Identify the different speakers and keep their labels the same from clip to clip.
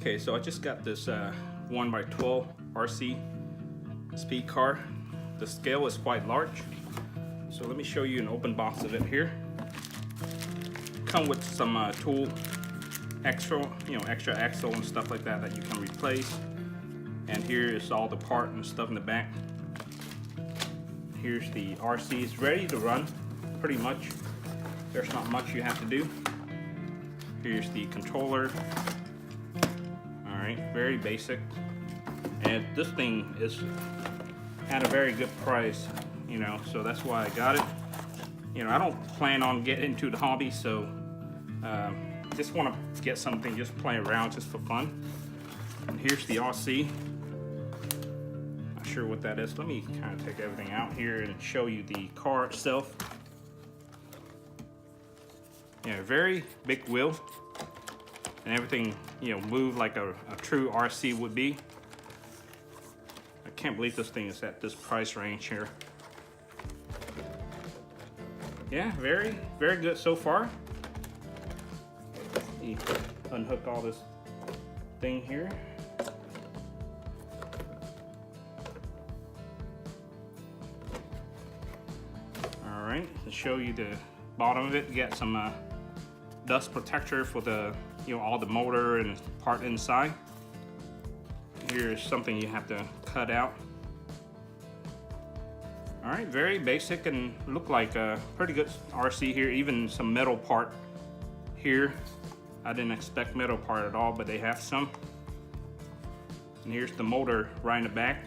Speaker 1: Okay, so I just got this 1x12 RC speed car. The scale is quite large, so let me show you an open box of it here. Come with some tool, extra axle and stuff like that that you can replace. And here is all the part and stuff in the back. Here's the RC. It's ready to run, pretty much. There's not much you have to do. Here's the controller. All right, very basic. And this thing is at a very good price, you know, so that's why I got it. You know, I don't plan on getting into the hobby, so just want to get something, just play around, just for fun. And here's the RC. Not sure what that is. Let me kind of take everything out here and show you the car itself. Yeah, very big wheel, and everything, you know, move like a true RC would be. I can't believe this thing is at this price range here. Yeah, very, very good so far. Let me unhook all this thing here. All right, to show you the bottom of it, you got some dust protector for the, you know, all the motor and part inside. Here's something you have to cut out. All right, very basic and look like a pretty good RC here. Even some metal part here. I didn't expect metal part at all, but they have some. And here's the motor right in the back.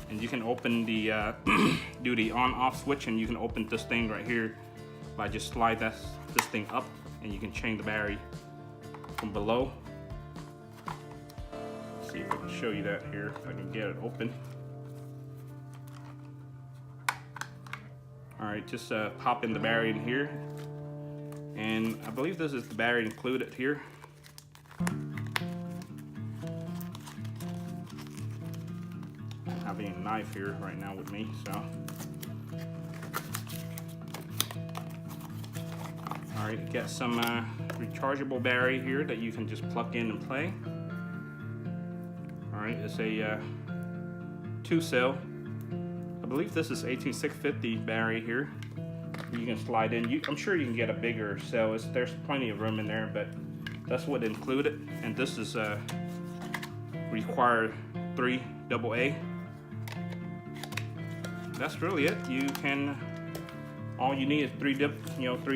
Speaker 1: And you can open the do the on-off switch, and you can open this thing right here by just slide this thing up, and you can change the battery from below. Let's see if I can show you that here, if I can get it open. All right, just pop in the battery in here, and I believe this is the battery included here. Having a knife here right now with me, so. All right, got some rechargeable battery here that you can just plug in and play. All right, it's a 2-cell. I believe this is 18650 battery here. You can slide in. I'm sure you can get a bigger cell. There's plenty of room in there, but that's what included. And this is required 3 AA. That's really it. You can, all you need is 3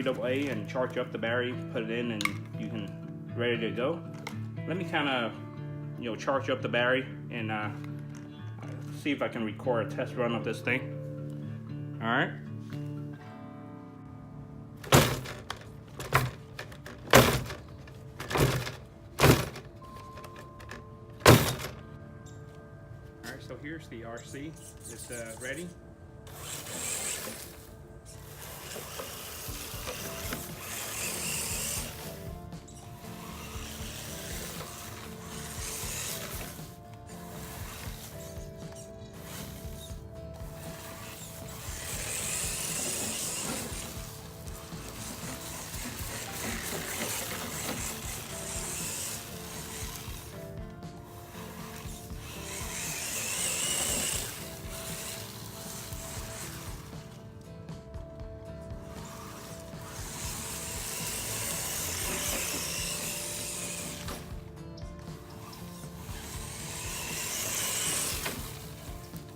Speaker 1: AA and charge up the battery, put it in, and you can ready to go. Let me kind of, you know, charge up the battery and see if I can record a test run of this thing. All right. All right, so here's the RC. It's ready.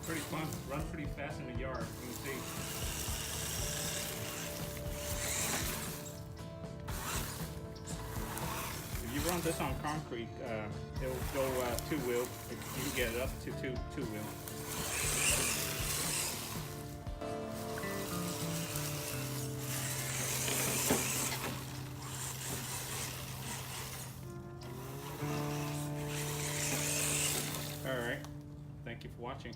Speaker 1: Pretty fun, run pretty fast in the yard, you can see. If you run this on concrete, it'll go 2-wheel. You can get it up to 2-wheel. All right, thank you for watching.